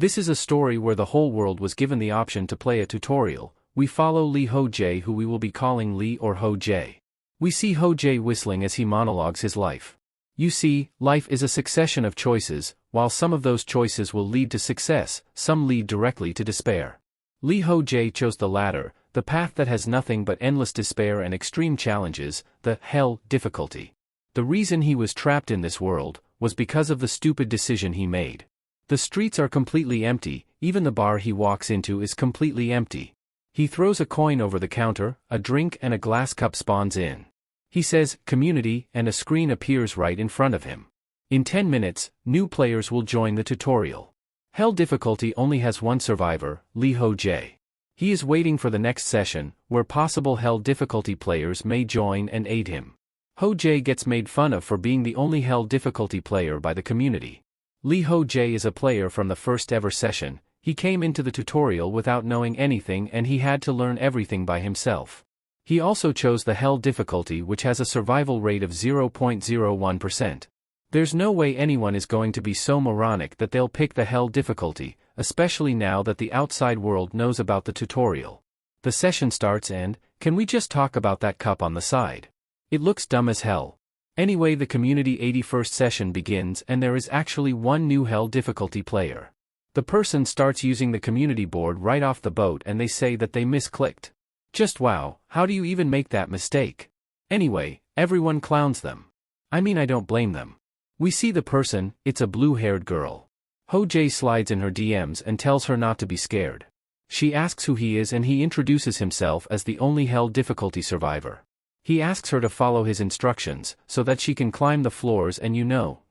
This is a story where the whole world was given the option to play a tutorial. We follow Lee Ho-jae, who we will be calling Lee or Ho-jae. We see Ho-jae whistling as he monologues his life. You see, life is a succession of choices. While some of those choices will lead to success, some lead directly to despair. Lee Ho-jae chose the latter, the path that has nothing but endless despair and extreme challenges, the hell difficulty. The reason he was trapped in this world was because of the stupid decision he made. The streets are completely empty, even the bar he walks into is completely empty. He throws a coin over the counter, a drink and a glass cup spawns in. He says, "Community," and a screen appears right in front of him. In 10 minutes, new players will join the tutorial. Hell difficulty only has one survivor, Lee Ho-jae. He is waiting for the next session, where possible hell difficulty players may join and aid him. Ho-jae gets made fun of for being the only hell difficulty player by the community. Lee Ho-jae is a player from the first ever session. He came into the tutorial without knowing anything and he had to learn everything by himself. He also chose the hell difficulty, which has a survival rate of 0.01%. There's no way anyone is going to be so moronic that they'll pick the hell difficulty, especially now that the outside world knows about the tutorial. The session starts and, can we just talk about that cup on the side? It looks dumb as hell. Anyway, the community 81st session begins and there is actually one new hell difficulty player. The person starts using the community board right off the boat and they say that they misclicked. Just wow, how do you even make that mistake? Anyway, everyone clowns them. I mean, I don't blame them. We see the person, it's a blue-haired girl. Ho-jae slides in her DMs and tells her not to be scared. She asks who he is and he introduces himself as the only hell difficulty survivor. He asks her to follow his instructions so that she can climb the floors and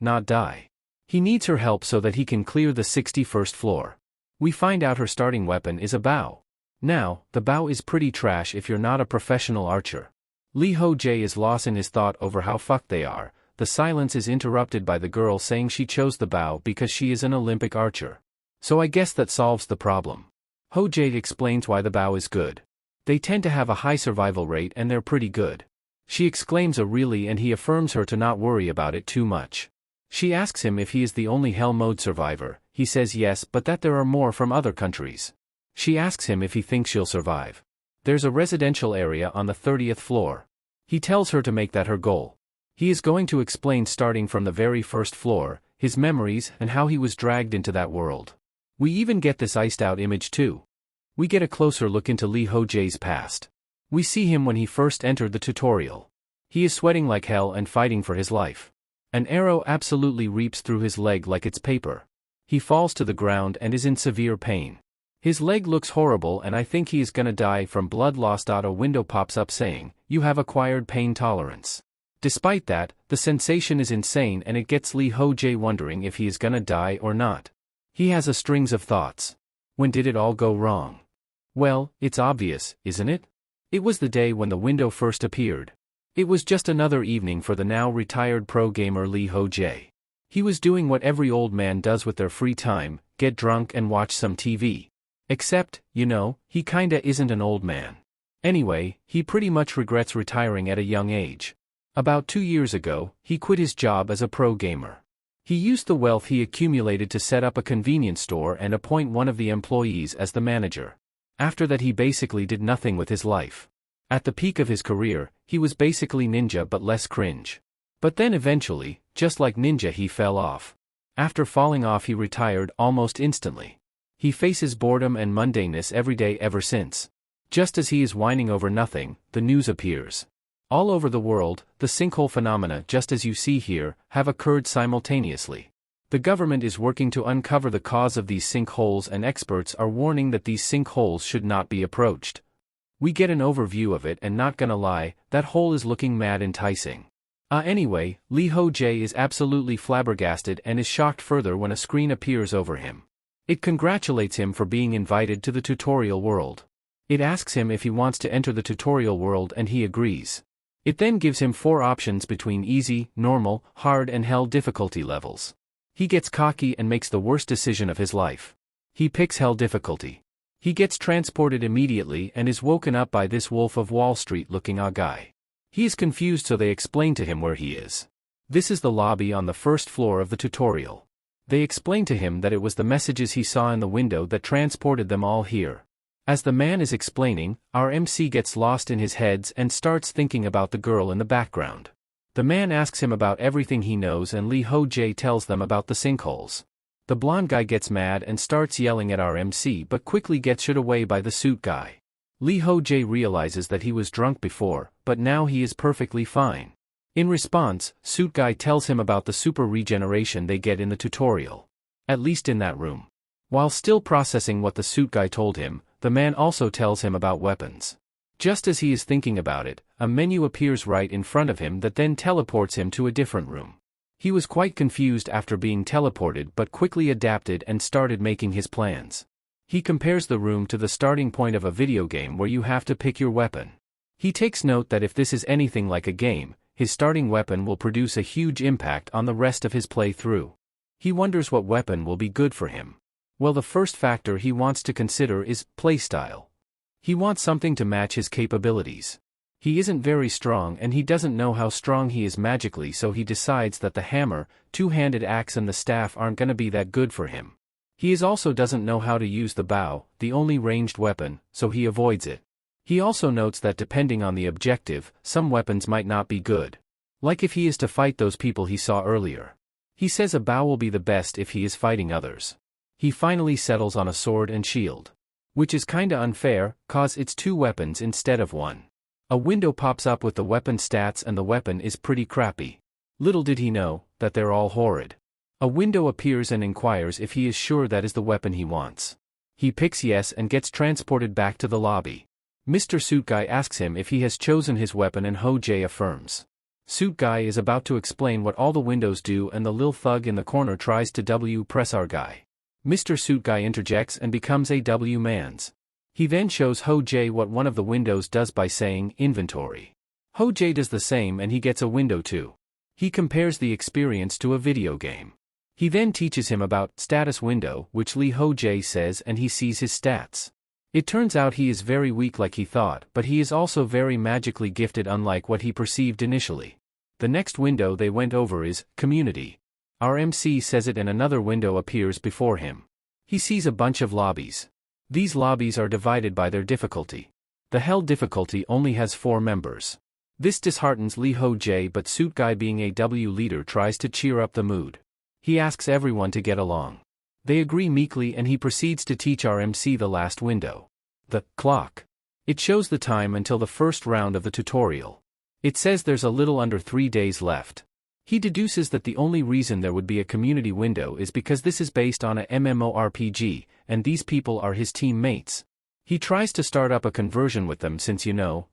not die. He needs her help so that he can clear the 61st floor. We find out her starting weapon is a bow. Now, the bow is pretty trash if you're not a professional archer. Lee Ho-jae is lost in his thought over how fucked they are. The silence is interrupted by the girl saying she chose the bow because she is an Olympic archer. So I guess that solves the problem. Ho-jae explains why the bow is good. They tend to have a high survival rate and they're pretty good. She exclaims a really and he affirms her to not worry about it too much. She asks him if he is the only hell mode survivor. He says yes, but that there are more from other countries. She asks him if he thinks she'll survive. There's a residential area on the 30th floor. He tells her to make that her goal. He is going to explain starting from the very first floor, his memories and how he was dragged into that world. We even get this iced out image too. We get a closer look into Lee Ho-jae's past. We see him when he first entered the tutorial. He is sweating like hell and fighting for his life. An arrow absolutely reaps through his leg like it's paper. He falls to the ground and is in severe pain. His leg looks horrible and I think he is gonna die from blood loss. A window pops up saying, "You have acquired pain tolerance." Despite that, the sensation is insane and it gets Lee Ho-jae wondering if he is gonna die or not. He has a strings of thoughts. When did it all go wrong? Well, it's obvious, isn't it? It was the day when the window first appeared. It was just another evening for the now retired pro gamer Lee Ho-jae. He was doing what every old man does with their free time, get drunk and watch some TV. Except, he kinda isn't an old man. Anyway, he pretty much regrets retiring at a young age. About 2 years ago, he quit his job as a pro gamer. He used the wealth he accumulated to set up a convenience store and appoint one of the employees as the manager. After that he basically did nothing with his life. At the peak of his career, he was basically Ninja but less cringe. But then eventually, just like Ninja, he fell off. After falling off he retired almost instantly. He faces boredom and mundaneness every day ever since. Just as he is whining over nothing, the news appears. All over the world, the sinkhole phenomena, just as you see here, have occurred simultaneously. The government is working to uncover the cause of these sinkholes and experts are warning that these sinkholes should not be approached. We get an overview of it and not gonna lie, that hole is looking mad enticing. Anyway, Lee Ho-jae is absolutely flabbergasted and is shocked further when a screen appears over him. It congratulates him for being invited to the tutorial world. It asks him if he wants to enter the tutorial world and he agrees. It then gives him 4 options between easy, normal, hard and hell difficulty levels. He gets cocky and makes the worst decision of his life. He picks hell difficulty. He gets transported immediately and is woken up by this Wolf of Wall Street looking guy. He is confused, so they explain to him where he is. This is the lobby on the first floor of the tutorial. They explain to him that it was the messages he saw in the window that transported them all here. As the man is explaining, our MC gets lost in his heads and starts thinking about the girl in the background. The man asks him about everything he knows and Lee Ho-jae tells them about the sinkholes. The blonde guy gets mad and starts yelling at our MC but quickly gets shut away by the suit guy. Lee Ho-jae realizes that he was drunk before, but now he is perfectly fine. In response, suit guy tells him about the super regeneration they get in the tutorial. At least in that room. While still processing what the suit guy told him, the man also tells him about weapons. Just as he is thinking about it, a menu appears right in front of him that then teleports him to a different room. He was quite confused after being teleported but quickly adapted and started making his plans. He compares the room to the starting point of a video game where you have to pick your weapon. He takes note that if this is anything like a game, his starting weapon will produce a huge impact on the rest of his playthrough. He wonders what weapon will be good for him. Well, the first factor he wants to consider is playstyle. He wants something to match his capabilities. He isn't very strong and he doesn't know how strong he is magically, so he decides that the hammer, two-handed axe and the staff aren't gonna be that good for him. He also doesn't know how to use the bow, the only ranged weapon, so he avoids it. He also notes that depending on the objective, some weapons might not be good. Like if he is to fight those people he saw earlier. He says a bow will be the best if he is fighting others. He finally settles on a sword and shield. Which is kinda unfair, cause it's two weapons instead of one. A window pops up with the weapon stats and the weapon is pretty crappy. Little did he know, that they're all horrid. A window appears and inquires if he is sure that is the weapon he wants. He picks yes and gets transported back to the lobby. Mr. Suit Guy asks him if he has chosen his weapon and Ho-jae affirms. Suit Guy is about to explain what all the windows do and the lil thug in the corner tries to press our guy. Mr. Suit Guy interjects and becomes a W-mans. He then shows Ho-jae what one of the windows does by saying, inventory. Ho-jae does the same and he gets a window too. He compares the experience to a video game. He then teaches him about status window, which Lee Ho-jae says, and he sees his stats. It turns out he is very weak like he thought, but he is also very magically gifted unlike what he perceived initially. The next window they went over is community. Our MC says it and another window appears before him. He sees a bunch of lobbies. These lobbies are divided by their difficulty. The Hell difficulty only has 4 members. This disheartens Lee Ho-jae, but Suit Guy being a W leader tries to cheer up the mood. He asks everyone to get along. They agree meekly and he proceeds to teach our MC the last window. The clock. It shows the time until the first round of the tutorial. It says there's a little under 3 days left. He deduces that the only reason there would be a community window is because this is based on a MMORPG, and these people are his teammates. He tries to start up a conversion with them since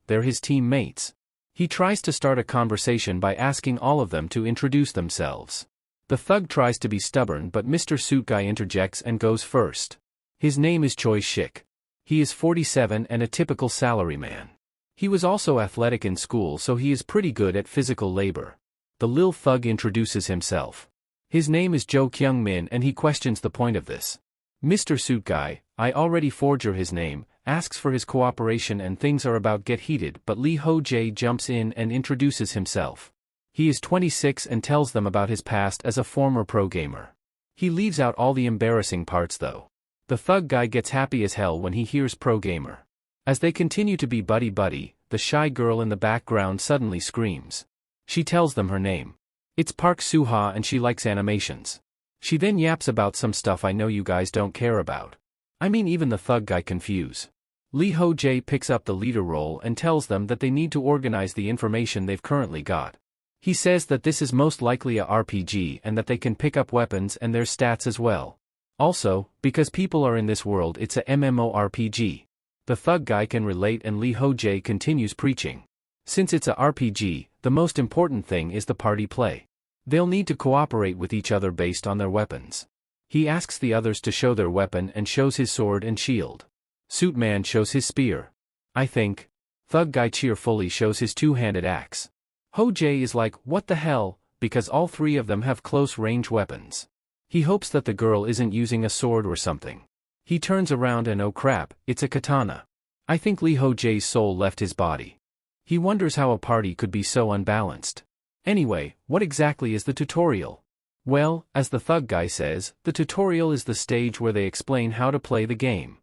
they're his teammates. He tries to start a conversation by asking all of them to introduce themselves. The thug tries to be stubborn but Mr. Suit Guy interjects and goes first. His name is Choi Shik. He is 47 and a typical salaryman. He was also athletic in school, so he is pretty good at physical labor. The lil thug introduces himself. His name is Jo Kyung Min and he questions the point of this. Mr. Suit Guy, I already forger his name, asks for his cooperation and things are about get heated, but Lee Ho-jae jumps in and introduces himself. He is 26 and tells them about his past as a former pro gamer. He leaves out all the embarrassing parts though. The thug guy gets happy as hell when he hears pro gamer. As they continue to be buddy-buddy, the shy girl in the background suddenly screams. She tells them her name. It's Park Soo-ha and she likes animations. She then yaps about some stuff I know you guys don't care about. I mean, even the thug guy confuse. Lee Ho-jae picks up the leader role and tells them that they need to organize the information they've currently got. He says that this is most likely a RPG and that they can pick up weapons and their stats as well. Also, because people are in this world, it's a MMORPG. The thug guy can relate and Lee Ho-jae continues preaching. Since it's a RPG, the most important thing is the party play. They'll need to cooperate with each other based on their weapons. He asks the others to show their weapon and shows his sword and shield. Suit Man shows his spear. I think. Thug guy cheerfully shows his two-handed axe. Ho-jae is like, what the hell, because all 3 of them have close-range weapons. He hopes that the girl isn't using a sword or something. He turns around and oh crap, it's a katana. I think Lee Ho-jae's soul left his body. He wonders how a party could be so unbalanced. Anyway, what exactly is the tutorial? Well, as the thug guy says, the tutorial is the stage where they explain how to play the game.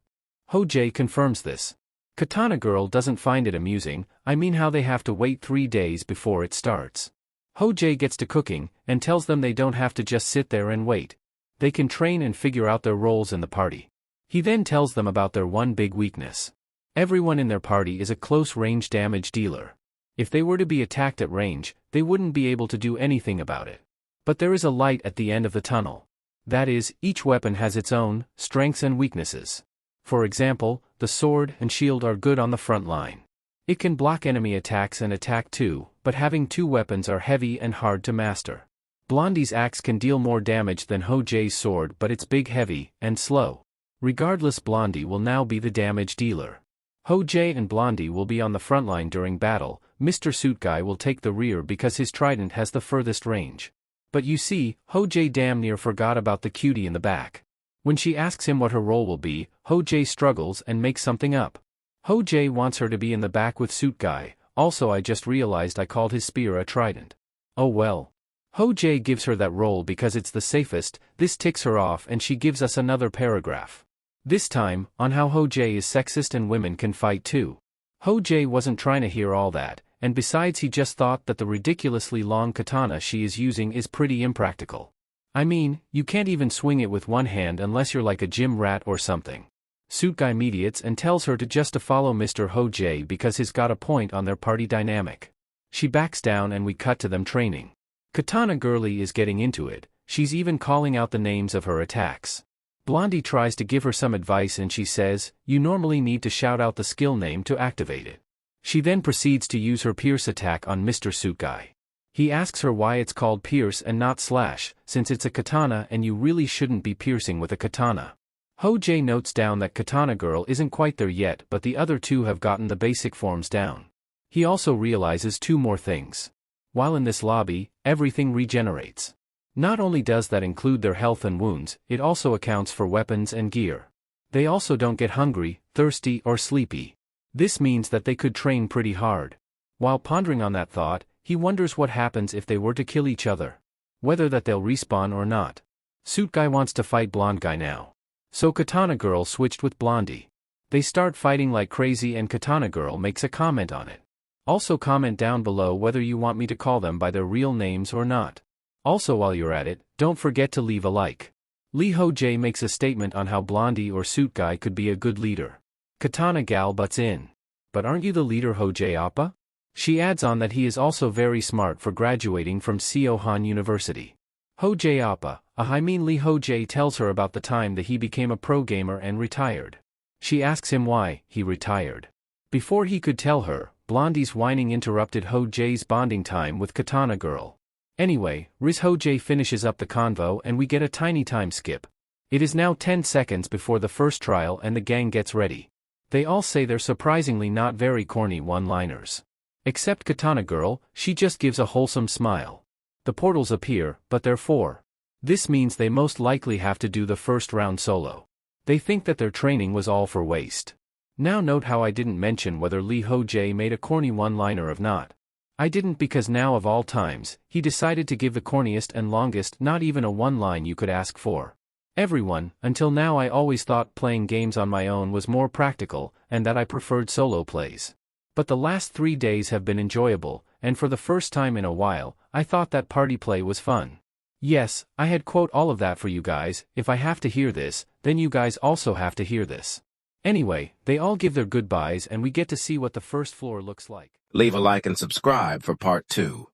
Ho-Jae confirms this. Katana Girl doesn't find it amusing, I mean how they have to wait 3 days before it starts. Ho-Jae gets to cooking, and tells them they don't have to just sit there and wait. They can train and figure out their roles in the party. He then tells them about their one big weakness. Everyone in their party is a close-range damage dealer. If they were to be attacked at range, they wouldn't be able to do anything about it. But there is a light at the end of the tunnel. That is, each weapon has its own strengths and weaknesses. For example, the sword and shield are good on the front line. It can block enemy attacks and attack too, but having 2 weapons are heavy and hard to master. Blondie's axe can deal more damage than Ho-Jae's sword, but it's big, heavy, and slow. Regardless, Blondie will now be the damage dealer. Ho-Jae and Blondie will be on the front line during battle. Mr. Suit Guy will take the rear because his trident has the furthest range. But you see, Ho-Jae damn near forgot about the cutie in the back. When she asks him what her role will be, Ho-Jae struggles and makes something up. Ho-Jae wants her to be in the back with Suit Guy. Also, I just realized I called his spear a trident. Oh well. Ho-Jae gives her that role because it's the safest. This ticks her off and she gives us another paragraph. This time, on how Ho-Jae is sexist and women can fight too. Ho-Jae wasn't trying to hear all that, and besides he just thought that the ridiculously long katana she is using is pretty impractical. I mean, you can't even swing it with one hand unless you're like a gym rat or something. Suit Guy mediates and tells her to just to follow Mr. Ho-Jae because he's got a point on their party dynamic. She backs down and we cut to them training. Katana Girlie is getting into it, she's even calling out the names of her attacks. Blondie tries to give her some advice and she says, you normally need to shout out the skill name to activate it. She then proceeds to use her pierce attack on Mr. Suit Guy. He asks her why it's called pierce and not slash, since it's a katana and you really shouldn't be piercing with a katana. Ho-Jae notes down that Katana Girl isn't quite there yet, but the other 2 have gotten the basic forms down. He also realizes 2 more things. While in this lobby, everything regenerates. Not only does that include their health and wounds, it also accounts for weapons and gear. They also don't get hungry, thirsty, or sleepy. This means that they could train pretty hard. While pondering on that thought, he wonders what happens if they were to kill each other. Whether that they'll respawn or not. Suit Guy wants to fight Blonde Guy now. So Katana Girl switched with Blondie. They start fighting like crazy and Katana Girl makes a comment on it. Also comment down below whether you want me to call them by their real names or not. Also while you're at it, don't forget to leave a like. Lee Ho-Jae makes a statement on how Blondie or Suit Guy could be a good leader. Katana Gal butts in. But aren't you the leader, Ho-Jae Appa? She adds on that he is also very smart for graduating from Seohan University. Ho-Jae Appa, I mean Lee Ho-Jae tells her about the time that he became a pro gamer and retired. She asks him why he retired. Before he could tell her, Blondie's whining interrupted Ho-Jae's bonding time with Katana Girl. Anyway, Riz Ho-Jae finishes up the convo and we get a tiny time skip. It is now 10 seconds before the first trial and the gang gets ready. They all say their surprisingly not very corny one-liners. Except Katana Girl, she just gives a wholesome smile. The portals appear, but they're 4. This means they most likely have to do the first round solo. They think that their training was all for waste. Now note how I didn't mention whether Lee Ho-Jae made a corny one-liner or not. I didn't because now of all times, he decided to give the corniest and longest not even a one-line you could ask for. Everyone, until now I always thought playing games on my own was more practical, and that I preferred solo plays. But the last 3 days have been enjoyable, and for the first time in a while, I thought that party play was fun. Yes, I had quote all of that for you guys. If I have to hear this, then you guys also have to hear this. Anyway, they all give their goodbyes and we get to see what the first floor looks like. Leave a like and subscribe for part 2.